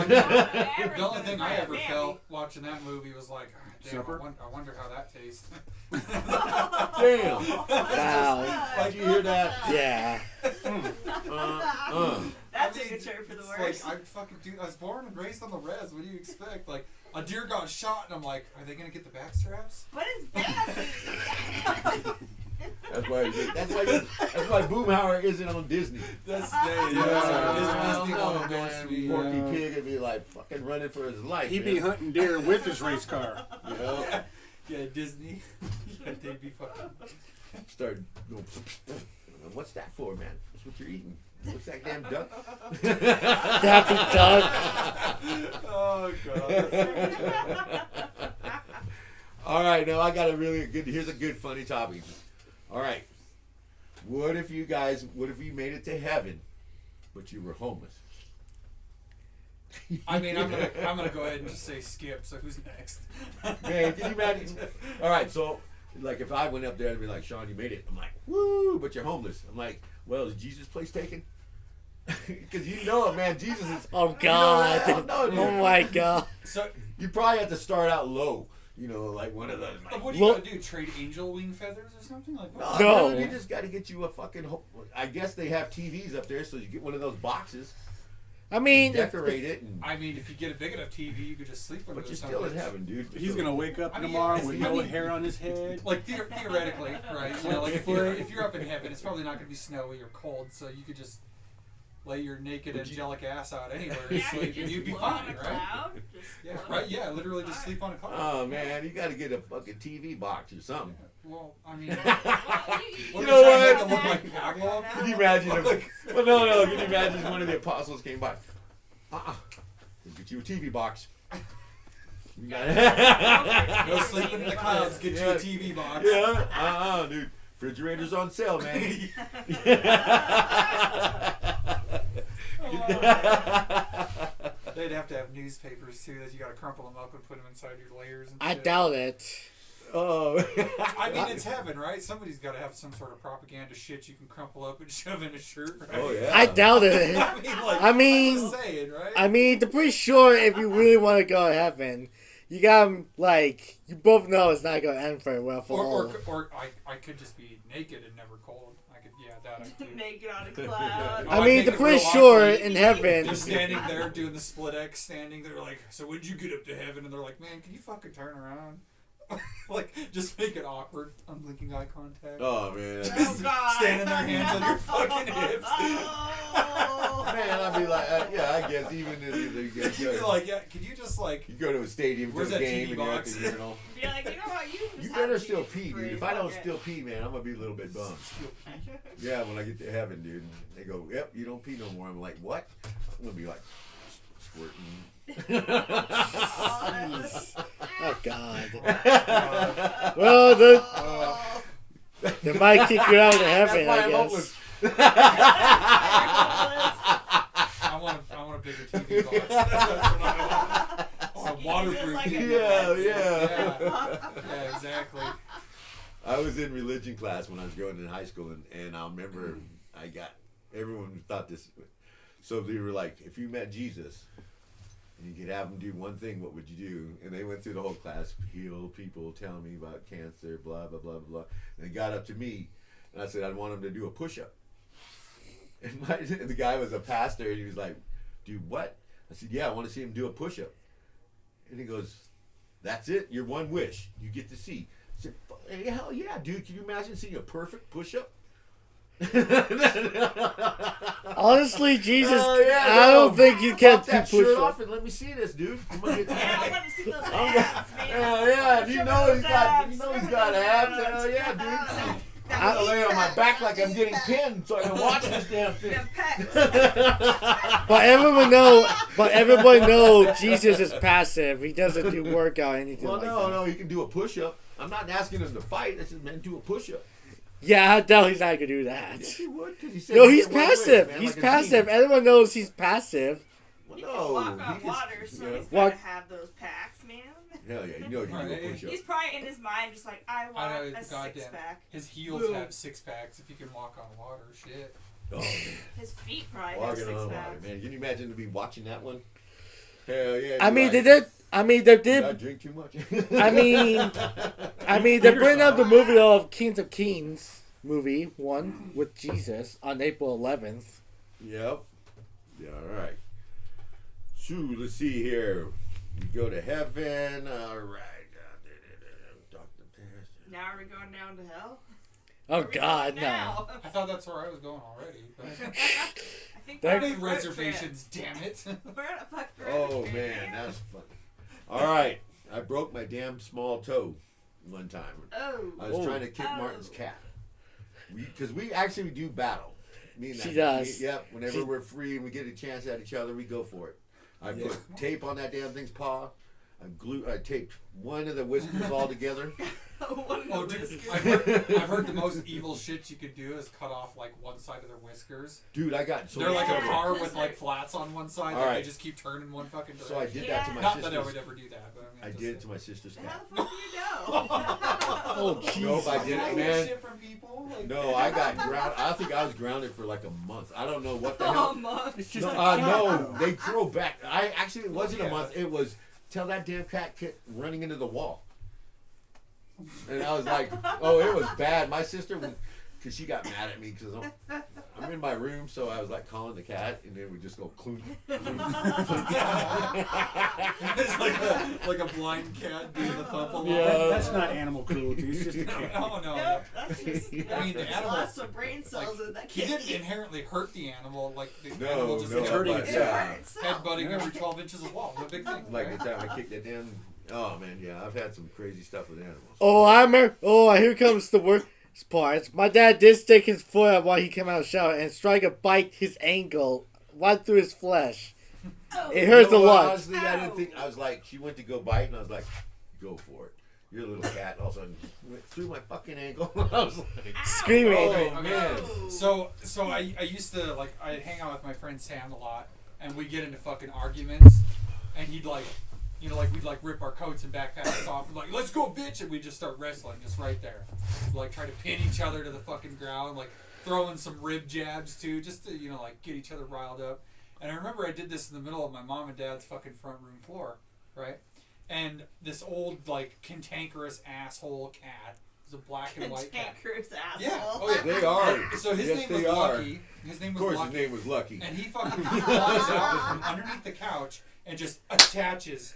The only thing I ever felt watching that movie was like, "Ah, damn, Supper? I wonder how that tastes. Damn. Wow. Like you hear that? Yeah. That's I mean, a good term for the it's worst. Like, I was born and raised on the res. What do you expect? Like, a deer got shot, and I'm like, are they gonna get the back straps? But it's bad. That's why Boomhauer isn't on Disney. That's Yeah. Disney won't endorse me. Porky Pig would be like fucking running for his life. He'd man. be hunting deer with his race car. You know, Yeah, Disney. Yeah, they'd be fucking. start going. What's that for, man? That's what you're eating. What's that damn duck? Daffy Duck. Oh god. All right, now I got a really good. Here's a good funny topic. All right, what if you made it to heaven, but you were homeless? I mean, I'm gonna go ahead and just say skip. So who's next? Man, can you imagine? All right, so Like if I went up there and be like, Sean, you made it. I'm like, woo, but you're homeless. I'm like, well, is Jesus' place taken? Because you know it, man. Jesus is. Oh God! You know, no, Oh my God! So you probably have to start out low. You know, like one of those. Like, what do you gotta do? Trade angel wing feathers or something like that? No. you just got to get you a fucking. I guess they have TVs up there, so you get one of those boxes. I mean, Decorate it, and, I mean, if you get a big enough TV, you could just sleep under but it. you're still in heaven, dude. He's gonna wake up I mean, tomorrow with I no mean- hair on his head. Like theoretically, right? You know, like if you're up in heaven, it's probably not going to be snowy or cold, so you could just lay your naked angelic ass out anywhere and Yeah, sleep, you and you'd be just float on fine, a right? cloud, just Yeah, float. right. Yeah, literally just sleep on a cloud. Oh man, you got to get a fucking TV box or something. Well, I mean, Well, You you know trying what? to look like Pablo? Can you imagine if? Well, no. Can you imagine if one of the apostles came by? We'll get you a TV box. No sleeping in the clouds. Get you a TV box. Yeah, dude. Refrigerator's on sale, man. They'd have to have newspapers too. That you got to crumple them up and put them inside your layers. And I shit. doubt it. Oh. I mean, it's heaven, right? Somebody's got to have some sort of propaganda shit you can crumple up and shove in a shirt, right? Oh yeah. I doubt it. I I mean, mean, I'm just saying, right? I'm pretty sure if you really want to go to heaven, you gotta you both know it's not gonna end very well for all. or I could just be naked and never cold. I could, yeah, that I could. Naked on a cloud. Oh, I I'd mean, make I'm it pretty real sure awkward. in heaven. They're standing there doing the split X, standing there like, so when'd you get up to heaven? And they're like, man, can you fucking turn around? Like, just make it awkward, unblinking eye contact. Oh man. Oh, God. Standing there, hands on your fucking hips. Oh. Man, I'd be like, yeah, I guess even if you You'd be like, yeah, could you just like, you go to a stadium for Where's a that game TV and you're at box? the urinal. Be like, you know what? You just You have better to still be pee, free. dude. If I don't Fuck still it. pee, man, I'm gonna be a little bit bummed. Yeah, when I get to heaven, dude, they go, "Yep, you don't pee no more." I'm like, "What?" I'm gonna be like squirting. Oh God. Well, they might kick you out of heaven, That's why I I'm guess. homeless. I want a bigger TV box. That's what I want. Waterproof. Like a Yeah, defense. Yeah, exactly. I was in religion class when I was going in high school, and I remember everyone thought this. So they were like, if you met Jesus, and you could have him do one thing, what would you do? And they went through the whole class, heal people, tell me about cancer, blah, blah, blah, blah. And they got up to me, and I said, I'd want him to do a push-up. And the guy was a pastor, and he was like, do what? I said, yeah, I want to see him do a push-up. And he goes, that's it? Your one wish. You get to see. I said, hey, hell yeah, dude. Can you imagine seeing a perfect push-up? Honestly, Jesus, Yeah, I don't think you can Pop that push shirt up. off and let me see this, dude. Come on, get Yeah, I want to see those I'm abs, man. yeah, you Show know me he's those got abs. abs. Show me Hell those yeah, abs. dude. I'm gonna lay on my back like I'm getting pinned so I can watch this damn thing. The pecs. But everyone knows Jesus is passive. He doesn't do workout or anything Well, like that. no, he can do a push-up. I'm not asking him to fight. I said, man, do a push-up. Yeah, I doubt he's not gonna do that. Yes, he would, 'cause he said No, you he's get one passive. wish, man, He's like a passive. genie. Everyone knows he's passive. Well, He no, can walk on he water, just, so you know, he's What? gotta have those packs, man. hell yeah, you know he can do a Right. push-up. He's probably in his mind just like, I I want know, a goddamn. six-pack. His heels have six packs if you can walk on water. Shit. Oh, man. His feet probably have Walking on water, six-packs. man. Can you imagine to be watching that one? Hell yeah. I mean, like, they did. They did I did. drink too much? I mean, they're bringing out the movie of Kings of Kings movie one with Jesus on April 11th. Yep. Yeah, all right. So, let's see here. We go to heaven. All right. Now are we going down to hell? Oh Where we God, going no. now? I thought that's where I was going already. But I think That- we're I on made a road reservations, damn it. trip. We're on a fuck road Oh, trip, man. That's funny. All right. I broke my damn small toe one time. Oh. I was Oh. trying to kick Martin's cat. Because we actually do battle. Me and She that- does. Yep. Whenever we're free and we get a chance at each other, we go for it. I Yeah. put tape on that damn thing's paw. I taped one of the whiskers all together. Oh, dude, I've heard the most evil shit you could do is cut off like one side of their whiskers. Dude, I got so They're much like a trouble. car with like flats on one side that they Alright. just keep turning one fucking direction. So I did that to my Not sister's. that I would ever do that, but I mean. I did it to my sister's How cat. the fuck do you know? Oh, jeez. Nope, I didn't, man. Shit from people. Like, No, I got grounded. I think I was grounded for like a month. I don't know what the Oh, hell. Mom. It's just No, a cat. no, they throw back. I actually it wasn't a Yeah. month. It was till that damn cat kept running into the wall, and I was like, oh, it was bad. My sister, because she got mad at me because I'm in my room, so I was like calling the cat, and then we just go clunk. It's like a blind cat doing the thump a lot. Yeah. That's not animal cruelty. It's just a cat. No, no. Nope, that's just. I mean, the There's animal- lots of brain cells in that He kid. didn't inherently hurt the animal. Like the No, animal just no, kept hurting but, itself. yeah, headbutting every 12 inches of wall. No big thing. like the time I kicked it in. Oh man, yeah, I've had some crazy stuff with animals. Oh, I remember. Oh, here comes the worst part. My dad did stick his foot out while he came out of the shower and strike a bite his ankle right through his flesh. Oh, It hurts You a know what, lot. Honestly, I didn't think. I was like, she went to go bite, and I was like, go for it. You're a little cat. All of a sudden, went through my fucking ankle. I was like, Screaming. oh Okay, man. So I used to like I'd hang out with my friend Sam a lot, and we'd get into fucking arguments, and he'd like, you know, like we'd like rip our coats and backpacks off, and like let's go, bitch, and we'd just start wrestling just right there, like try to pin each other to the fucking ground, like throwing some rib jabs too, just to like get each other riled up. And I remember I did this in the middle of my mom and dad's fucking front room floor, right? And this old like cantankerous asshole cat. It was a black and white cat. Cantankerous asshole. Yeah. Oh yeah. They are. So his Yes, name was they are. Lucky. His name Of was course, Lucky. his name was Lucky. And he flies out from underneath the couch and just attaches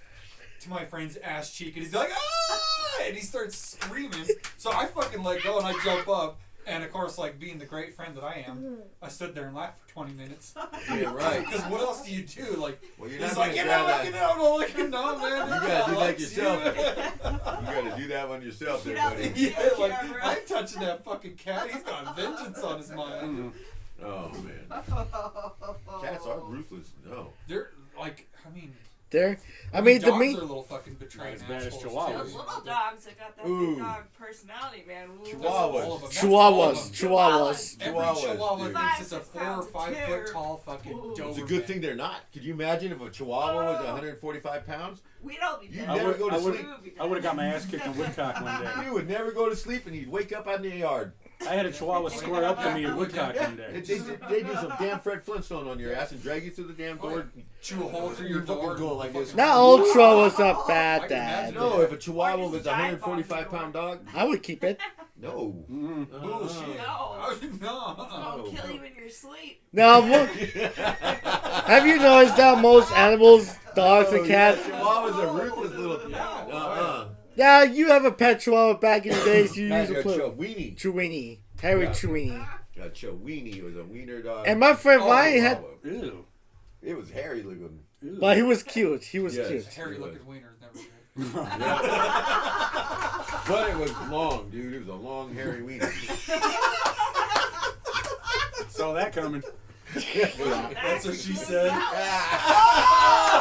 to my friend's ass cheek, and he's like, ah! And he starts screaming. So I fucking let go and I jump up, and of course, like being the great friend that I am, I stood there and laughed for 20 minutes. Yeah, right. Because what else do you do? Like, Well, you're he's not like, gonna get grab out, that. get out. I'm like, no, man. You gotta do that likes yourself. you. You gotta do that one yourself, there, Get out buddy. the- Yeah, like, Yeah, bro. I ain't touching that fucking cat. He's got vengeance on his mind. Oh man, cats are ruthless. No. They're like, I mean, There. I mean, the dogs meat. are a little fucking betraying Not as bad as assholes, Chihuahuas. Those too. little dogs that got that Ooh. big dog personality, man. Ooh. That's all of them. That's all Chihuahuas. of them. Chihuahuas. Every Chihuahuas, Chihuahua dude. thinks it's a 5 4 or pounds 5 of foot terror. tall fucking Ooh. Doberman. It's a good thing they're not. Could you imagine if a Chihuahua was 145 pounds? We'd all be You dead. never go to I would- sleep. We would be dead. I would have got my ass kicked in Woodcock one day. You would never go to sleep, and you'd wake up out in the yard. I had a Chihuahua square up to me in Woodcock Yeah, one day. they do some damn Fred Flintstone on your ass and drag you through the damn door. Chew a hole through You're your fucking door. going like this. Fucking- Not old Chihuahuas are I bad, can Dad. imagine. No, if a Chihuahua Or just was a a giant 145 pound dog, I would keep it. no. Mm-mm. Bullshit. No. No. I'll Oh. kill you in your sleep. Now, have you noticed that most animals, dogs Oh, and cats? Yeah, Chihuahuas are ruthless little. Yeah. Yeah, you have a pet Chihuahua back in the days. You use a A clue. Chowini. Chewini. Harry Yeah. Chewini. A Chowini was a wiener dog. And my friend Oh, Ryan had, Chihuahua. Ew. It was hairy looking. Ew. but he was cute. He was Yes. cute. Hairy looking wiener is never good. But it was long, dude. It was a long, hairy wiener. Saw that coming. That's what she said.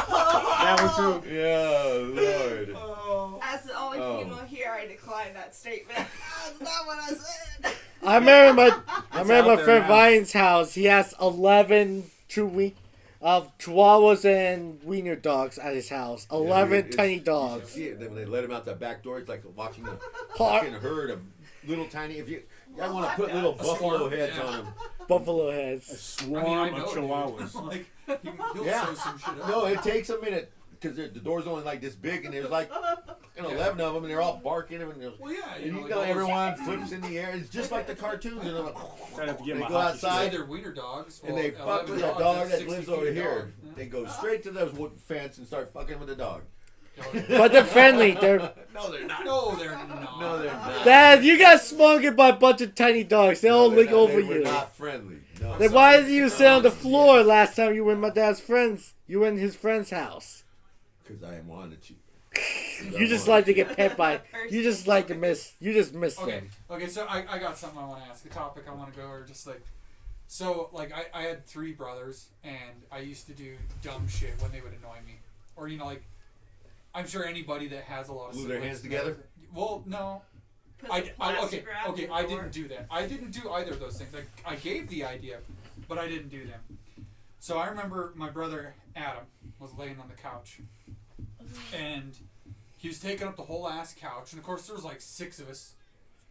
That one too. Yeah, Lord. Oh. As the only Oh. female here, I decline that statement. That's not what I said. I remember my out friend there now. Ryan's house. He has 11 Chihuahuas and wiener dogs at his house. 11 dude, tiny You should dogs. see it. When they let him out the back door, it's like watching a Har- fucking herd of little tiny. If you, I want to put little buffalo swarm, heads yeah. on them. Buffalo A heads. swarm I mean, I of know, Chihuahuas. dude. Like, he'll Yeah. sew some shit up. No, it takes a minute because the door's only like this big, and there's like 11 of them, and they're all barking, and, Well, yeah, and you like know all those- everyone flips in the air. It's just like the cartoons. And they're like, I'd have to get they my go hockey Say outside. they're wiener dogs. and well, they fuck 11 with a dogs, dog that's that 60 lives feet over a here. dog. They go straight to the wood fence and start fucking with the dog. But they're friendly. They're No, they're not. No, they're not. No, they're not. Dad, you got smuggled by a bunch of tiny dogs. They all No, lick they're not. over They were you. not friendly. No. Then why did you sit on the floor last time you were in my dad's friends? You were in his friend's house. Because I wanted to. You just like to get pet by. You just like to miss. You just miss Okay, them. okay. So I got something I want to ask. A topic I want to go over. Just like, so like I had 3 brothers, and I used to do dumb shit when they would annoy me, or like I'm sure anybody that has a lot of Glue their siblings hands together? knows it. Well, no. Put some Okay, plastic wrap in the I door. didn't do that. I didn't do either of those things. I gave the idea, but I didn't do them. So I remember my brother Adam was laying on the couch, and he was taking up the whole ass couch. And of course, there was like 6 of us,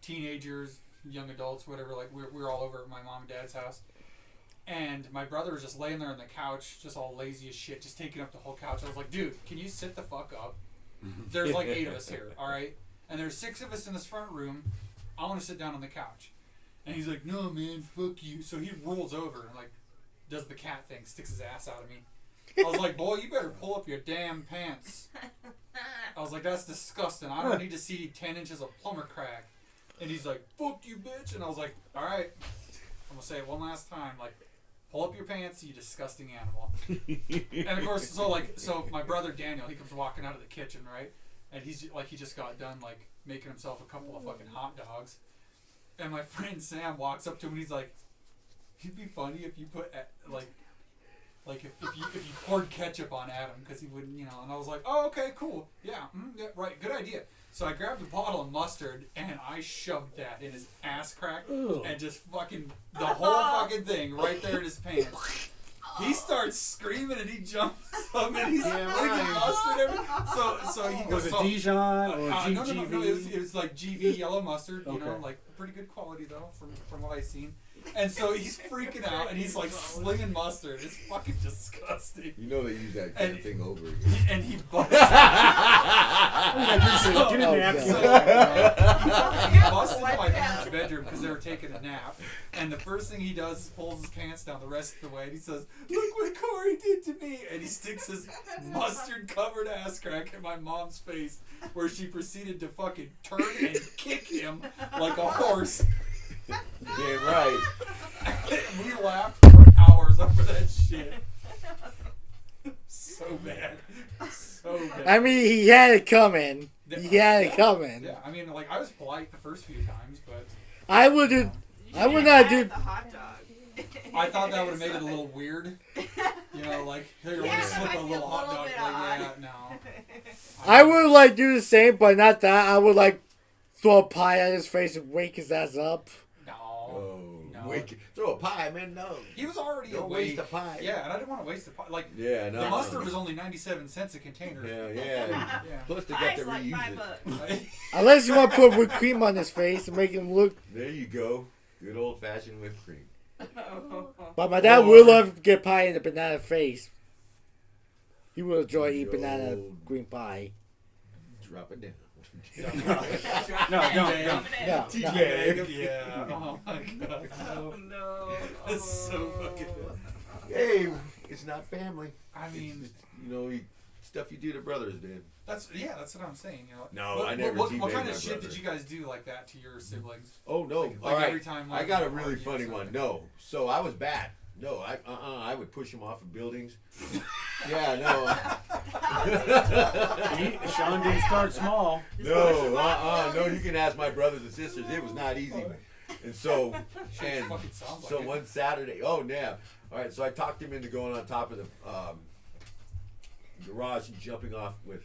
teenagers, young adults, whatever. Like we were all over at my mom and dad's house. And my brother was just laying there on the couch, just all lazy as shit, just taking up the whole couch. I was like, dude, can you sit the fuck up? There's like 8 of us here, all right? And there's 6 of us in this front room. I want to sit down on the couch. And he's like, no, man, fuck you. So he rolls over and like does the cat thing, sticks his ass out of me. I was like, boy, you better pull up your damn pants. I was like, that's disgusting. I don't need to see 10 inches of plumber crack. And he's like, fuck you, bitch. And I was like, all right, I'm going to say it one last time. Like, pull up your pants, you disgusting animal. And of course, so my brother Daniel, he comes walking out of the kitchen, right? And he's like, he just got done like making himself a couple of fucking hot dogs. And my friend Sam walks up to him and he's like, it'd be funny if you put if you poured ketchup on Adam because he wouldn't, you know. And I was like, oh, okay, cool, yeah, right, good idea. So I grabbed a bottle of mustard and I shoved that in his ass crack and just fucking the whole fucking thing right there in his pants. He starts screaming and he jumps up and he's freaking mustard everywhere. So he goes, Was it Dijon or no, GV? it was like GV yellow mustard, you know, Okay. like pretty good quality though from what I've seen. And so he's freaking out and he's like slinging mustard. It's fucking disgusting. You know they use that kind of thing over again. And he busts. Get a napkin. He busted into my parents' bedroom because they were taking a nap. And the first thing he does is pulls his pants down the rest of the way and he says, look what Corey did to me. And he sticks his mustard-covered ass crack in my mom's face where she proceeded to fucking turn and kick him like a horse. Damn right. We laughed for hours over that shit. So bad. So bad. I mean, he had it coming. He had it coming. Yeah, I mean, like, I was polite the first few times, but I would do. I would not do. The hot dog. I thought that would have made it a little weird. You know, like, here, you want to slip a little hot dog. Like, yeah, no. I would like do the same, but not that. I would like throw a pie at his face and wake his ass up. No. Oh, No. wake, throw a pie, man. No. He was already Don't awake. waste the pie. Yeah, and I didn't want to waste the pie. Like, Yeah, no. the mustard was only 97 cents a container. Yeah. Yeah. Plus they got Pies to like reuse $5. it. Unless you want to put whipped cream on his face and make him look. There you go. Good old fashioned whipped cream. But my dad would love to get pie in the banana face. He would enjoy eating banana green pie. Drop it down. No, don't. No, no. Yeah. Oh my god. Oh no. That's so fucking. Hey, it's not family. I mean, It's, you know, stuff you do to brothers, dude. that's what I'm saying. You know. No, I never What teabagged kind my of shit brother. did you guys do like that to your siblings? Oh no! Like All right, every time, I like, got a you really argue or funny one. something. No, so I was bad. No, I would push him off of buildings. Yeah, no. Sean didn't start small. No, you can ask my brothers and sisters. It was not easy. And so, Shit fucking sounds so like it. one Saturday, oh yeah, all right. So I talked him into going on top of the garage and jumping off with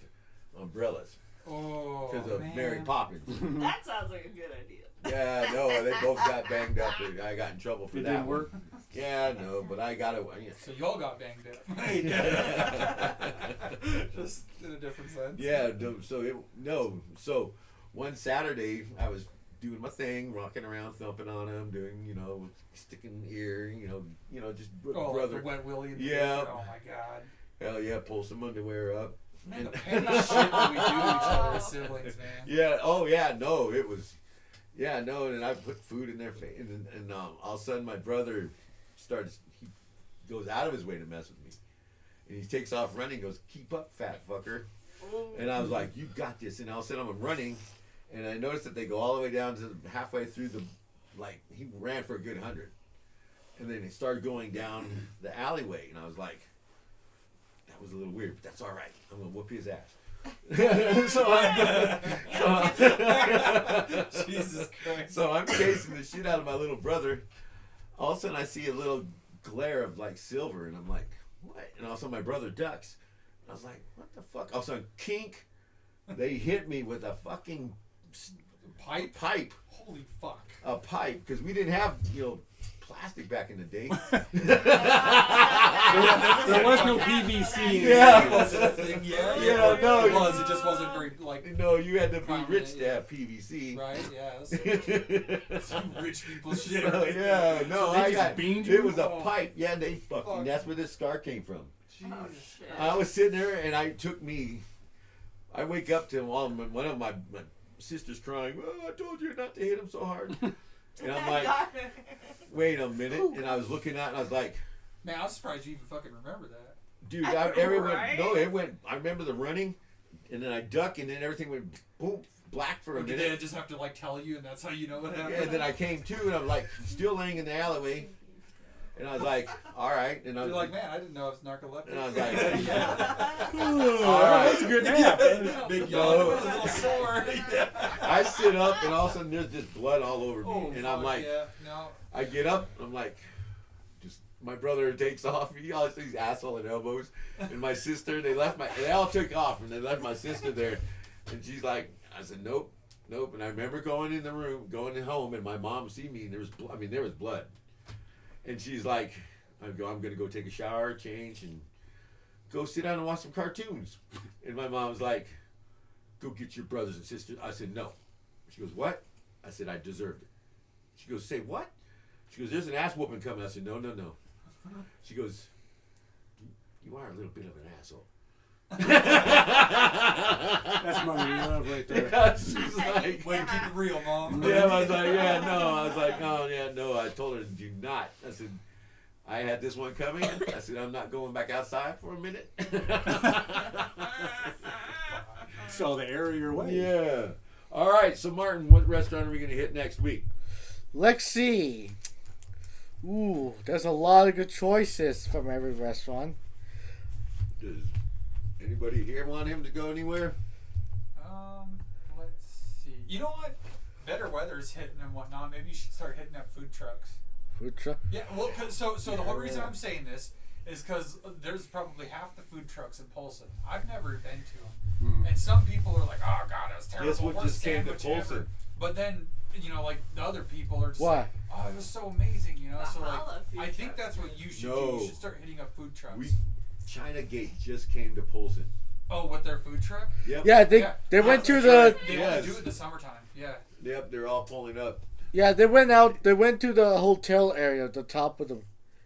umbrellas Oh, because of man. Mary Poppins. That sounds like a good idea. Yeah, no, they both got banged up. And I got in trouble for It that. didn't one. work. Yeah, no, but I got it. So y'all got banged up. Just in a different sense. Yeah, so one Saturday I was doing my thing, rocking around, thumping on him, doing, sticking ear, just Oh, brother. like the wet willy. And the Yeah. desert. Oh my god. Hell yeah, pull some underwear up. Man, the petty shit that we do to each other as siblings, man. Yeah. Oh yeah. No, it was. Yeah. No, and I put food in their face, and all of a sudden my brother starts. He goes out of his way to mess with me, and he takes off running. Goes, keep up, fat fucker. And I was like, you got this. And all of a sudden I'm running, and I noticed that they go all the way down to halfway through he ran for a good 100, and then he started going down the alleyway, and I was like, that was a little weird, but that's all right. I'm gonna whoop his ass. Jesus Christ. So I'm chasing the shit out of my little brother. All of a sudden I see a little glare of like silver, and I'm like, what? And all of a sudden my brother ducks. I was like, what the fuck? All of a sudden, kink. They hit me with a fucking pipe. Holy fuck. A pipe, because we didn't have, plastic back in the day. There was no PVC. Yeah. Was it a thing? Yeah. Yeah, no. It was. It just wasn't very, like, No, you had to be Prominent, rich to yeah. have PVC. right? Yeah. Some rich people shit. So, yeah, no, So they I just got. beamed you? It was a Oh. pipe. Yeah, they Fuck. fucking. That's where this scar came from. Oh shit. I was sitting there, and I wake up to one of my sisters crying. Oh, I told you not to hit him so hard. And I'm like, wait a minute. And I was looking at it, and I was like, Man, I was surprised you even fucking remember that. dude, Right? I remember the running, and then I duck, and then everything went boom, black for a Or did minute. they just have to, like, tell you, and that's how you know what happened? Yeah, and then I came to, and I'm like, still laying in the alleyway. And I was like, all right. And I was You're like, man, I didn't know I was narcoleptic. And I was like, yeah. All right. That's a good nap. Big No. yawn, a little sore. I sit up, and all of a sudden there's just blood all over me. Oh, And I'm fuck, like, yeah, no. I get up, I'm like, just my brother takes off. He always these asshole and elbows. And my sister, they all took off, and they left my sister there. And she's like, I said, nope. And I remember going in the room, going home, and my mom see me, and there was blood. And she's like, I'm gonna go take a shower, change, and go sit down and watch some cartoons. And my mom's like, go get your brothers and sisters. I said, no. She goes, what? I said, I deserved it. She goes, say what? She goes, there's an ass whooping coming. I said, no. She goes, you are a little bit of an asshole. That's motherly love right there. She's like, Way to keep it real, Mom. yeah, I was like, yeah, no. I was like, oh, yeah, no. I told her, do not. I said, I had this one coming. I said, I'm not going back outside for a minute. So the arrow your way. Yeah. All right. So, Martin, what restaurant are we going to hit next week? Let's see. Ooh, there's a lot of good choices from every restaurant. Does anybody here want him to go anywhere? Let's see. You know what? Better weather's hitting and whatnot. Maybe you should start hitting up food trucks. Food truck. Yeah, well, so the whole reason I'm saying this is because there's probably half the food trucks in Polson. I've never been to them, and some people are like, "Oh God, that was terrible." Guess what Worst just came to sandwich ever." Polson? But then like the other people are just Why? like, "Oh, it was so amazing," So Valhalla like, food I think trucks. that's what you should do. No. You should start hitting up food trucks. China Gate just came to Polson. Oh, with their food truck? Yep. Yeah, they went to the They Yes. only do it in the summertime. Yeah. Yep. They're all pulling up. they went out. They went to the hotel area, the top of the.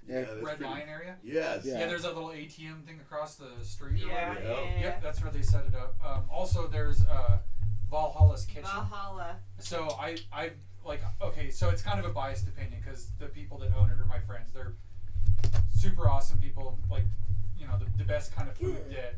Yeah. that's Red pretty- Lion area. Yes. Yeah. Yeah, there's a little ATM thing across the street. or Yeah, whatever. Yeah. Yep, that's where they set it up. Also, there's Valhalla's Kitchen. Valhalla. So I like, okay, so it's kind of a biased opinion because the people that own it are my friends. They're super awesome people, like, the best kind of food that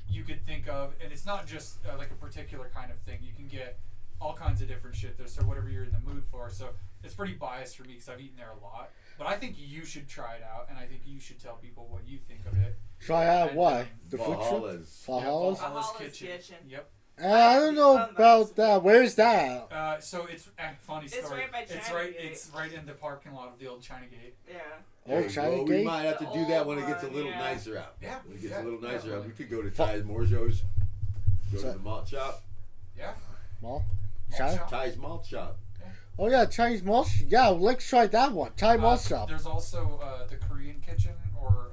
you could think of. And it's not just like a particular kind of thing. You can get all kinds of different shit there, so whatever you're in the mood for. So it's pretty biased for me because I've eaten there a lot. But I think you should try it out, and I think you should tell people what you think of it. Try out And, why? The food truck? Valhalla's. Valhalla's? Valhalla's Valhalla's Kitchen. Yep. I don't know about that. Where's that? So it's funny It's story. right by It's China right. Gate. It's right in the parking lot of the old China Gate. Yeah. Oh, Hey, China well, we Gate? might have to do that when it The gets a old little one, yeah. nicer out. Yeah, When it gets yeah, a little nicer out. definitely. We could go to Ty's Morjo's. Go So- to the malt shop. Yeah. Mall? Malt China? shop. Ty's malt shop. Oh yeah, Chinese mall. Yeah, let's try that one. Thai mall shop. There's also the Korean kitchen, or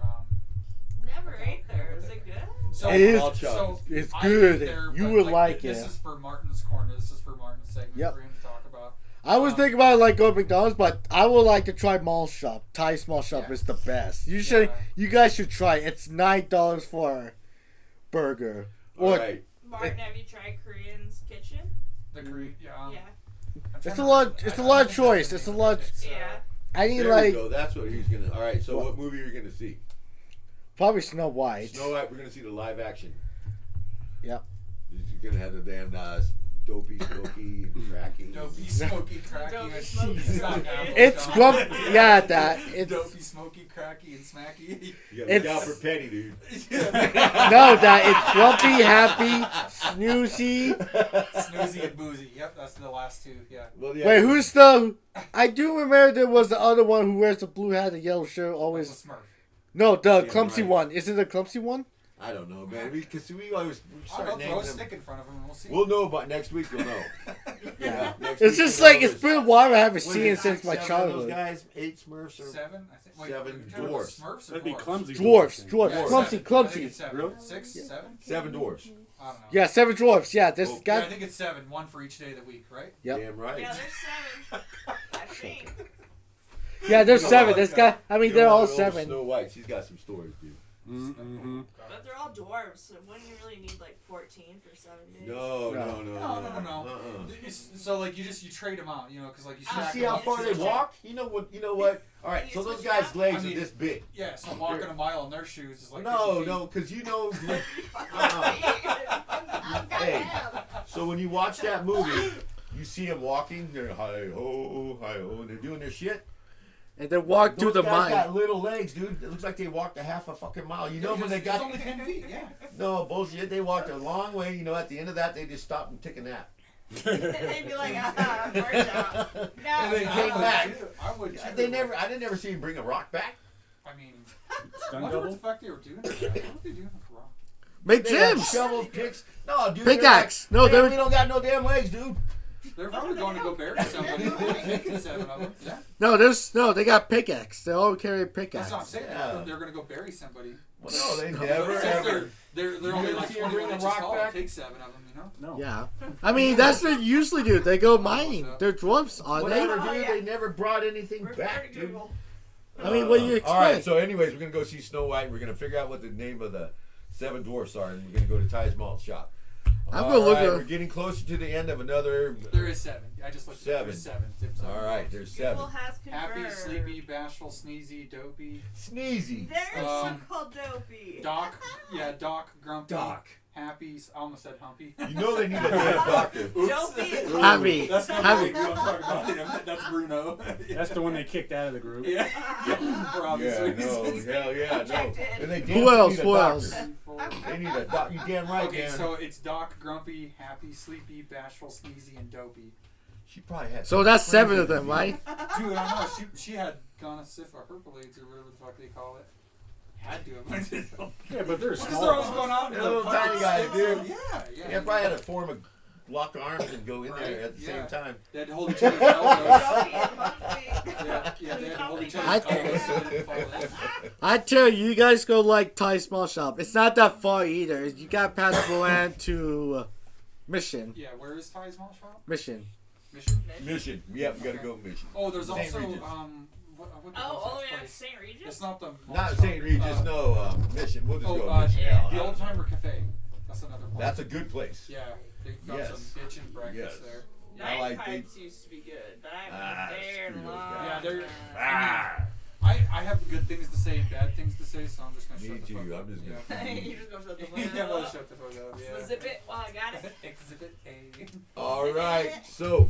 Never ate there. Is it good? so It is- Malt shop. So It's I good. ate there, You but, would like This it. is for Martin's corner. This is for Martin's segment Yep. for him to talk about. I was thinking about like going to McDonald's, but I would like to try mall shop. Thai small shop Yeah. is the best. You guys should try. It's $9 for a burger. All Or right. Martin, have you tried Korean's Kitchen? The Korean, yeah. Yeah. I'm trying It's to a lot- remember. it's I a lot of think that's choice. the It's a name lot- of it, so- Yeah. I need There we like go. That's what he's gonna. All right. So What? what movie are you gonna see? probably Snow White. Snow White. We're gonna see the live action. Yep. You're gonna have the damn dopey, smoky, and cracky. Dopey, smoky, cracky. Dopey, and- smoky, It's not smoky. apples, It's John. glump. Yeah, that. It's Dopey, smoky, cracky, and smacky. You gotta look It's- out for Penny, dude. no, that it's grumpy, happy, snoozy. Snoozy and boozy. Yep, that's the last two. Yeah. Well, yeah. Wait, who's the? I do remember there was the other one who wears the blue hat, the yellow shirt, That's always. a Smurf. No, the Yeah, clumsy right. one. Is it the clumsy one? I don't know, man. Because we always I'll start go throw a naming them. stick in front of him and we'll see. We'll know about next week. We'll know. Yeah, next It's week just we'll know like it's there's- been a while I haven't what seen is it since my 7 of those childhood. guys, 8 Smurfs or 7, I think. Wait, Seven are you talking about dwarfs. Smurfs or That'd be dwarves? clumsy. Dwarfs, dwarfs, Yeah, clumsy, 7. I clumsy. think it's 7. Really? 6, 7? 7 dwarfs. I don't know. Yeah, 7 dwarfs. Yeah, this Oh, Yeah, I guy. think it's 7. 1 for each day of the week, right? Yep. Damn right. Yeah, there's 7. I think. Yeah, there's You know 7. what? This guy. I mean, You they're know all what, old 7. Snow White, she's got some stories, dude. Mm-hmm. But they're all dwarves, so wouldn't you really need like 14 for 7 days? No. No. Uh-uh. So like you trade them out, you know, because like you You stack see them how up. far they walk? You know what? All right, so those guys' legs I mean, are this big. Yeah, so walking a mile in their shoes is like No, 50 feet. no, because you know. I'm Hey. goddamn. So when you watch that movie, you see them walking. They're hi ho, and they're doing their shit. And then walk through Those the guys mine. got little legs, dude. It looks like they walked a half a fucking mile. You know when they It's got only 10 feet, yeah. no bullshit. They walked a long way. You know, at the end of that, they just stopped and took a nap. They'd be like, ah, bird out. No, And they it's came not. back. I would. Yeah, too. they never. I didn't ever see him bring a rock back. I mean, Stun I wonder what double? the fuck they were doing. What were they doing with rock? Make They had gyms. shovels, picks. No, dude. Pickaxe. They're No, like, they're. "Man, we don't got no damn legs, dude. They're probably going to go bury somebody. They're making 7 of them. Yeah, No, they got pickaxe. They all carry a that's what I'm pickaxe. saying. Yeah. They're going to go bury somebody. Well, no, they never Since ever. they're You only ever like see 'em 21 bring a inches rock tall. back? Take 7 of them, you know. No. Yeah. I mean, that's what they usually do. They go mining. They're dwarfs, aren't they? Whatever, Oh, dude. yeah. They never brought anything Refer back, to dude. Google. I mean, what do you All right. expect? So, anyways, we're gonna go see Snow White. And we're gonna figure out what the name of the 7 dwarfs are, and we're gonna go to Ty's malt shop. I'm All gonna look right, at- we're getting closer to the end of another. There is 7. I just looked at it. 7. There's 7. There's All right, there's 7. Google has Happy, confirmed. sleepy, bashful, sneezy, dopey. Sneezy. There's one called Dopey. Doc, yeah, Doc, grumpy. Doc. Happy, I almost said humpy. You know they need a damn doctor. Dopey and Happy. That's not Happy. the one I'm talking about. Yeah, that's Bruno. That's the one they kicked out of the group. Yeah. For obvious Yeah, no, reasons. hell yeah, no. Rejected. And they Who definitely else? need a Who doctor. else? They need a doc. You damn right, Okay, Dan. so it's Doc, grumpy, happy, sleepy, bashful, sneezy, and dopey. She probably had. So that's 7 of them, right? Dude, I know she had gonosyphilis or herpes or whatever the fuck they call it. Had to have. Yeah, but they're What is small. there always going on? They're little tiny guys, dude. Yeah. Yeah, probably had to form a lock arms and go in there Right, at the yeah. same time. They had to hold each other's elbows. Dopey and Humpy. Yeah, they had to hold each I- other's elbows so they didn't fall in. I tell you, you guys go like Thai small shop. It's not that far either. You got past Milan to Mission. Yeah, where is Ty's mall shop? Mission. Mission? Mission. Yep, we gotta go mission. Oh, there's St. also Regis. what the Oh, hell's all the that way up to place? St. Regis? It's not the mall Not shop. St. Regis, no, mission. We'll just Oh, go mission. yeah. the Old Timer Cafe. That's another one. That's a good place. Yeah, they've got Yes. some bitchin' breakfast Yes. there. I Nine like Pipes used to be good, but I Ah, haven't been there in screw a those long guys. Yeah, they're- time. Ah, I have good things to say and bad things to say, so I'm just gonna Me shut the too, fuck I'm up. just gonna- Yeah. You just gonna shut the Yeah, fuck well, up. shut the fuck up. Yeah. Zip it while I got it. Exhibit A. all right. So,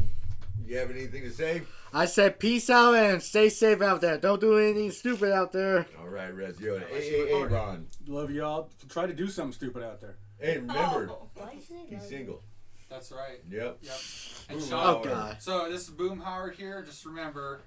you have anything to say? I said peace out and stay safe out there. Don't do anything stupid out there. All right, Rez. Yo, Unless hey, you hey, record it. Ron. Love y'all. Try to do something stupid out there. Hey, remember, Oh. he's single. That's right. Yep. Yep. And Boom, Sean. Oh, Howard. God. So this is Boom Howard here. Just remember,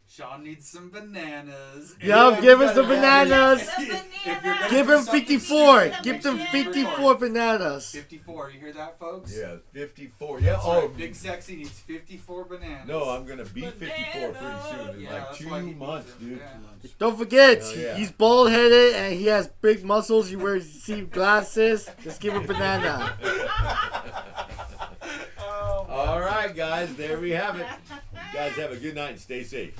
Sean needs some bananas. Yup, Yeah, give you us the gotta have bananas. The If you're bananas. gonna Give do him something 54. stupid, Give make them sure you 54 record. bananas. 54. You hear that, folks? Yeah, 54. Yeah. That's Oh, right. Big Sexy needs 54 bananas. no, I'm gonna be 54 pretty soon. In Yeah, like that's 2 why he needs months, them, dude. yeah. Don't forget, Oh, yeah. he's bald headed and he has big muscles. He wears glasses. Just give him a banana. Oh, All right, guys. There we have it. You guys have a good night and stay safe.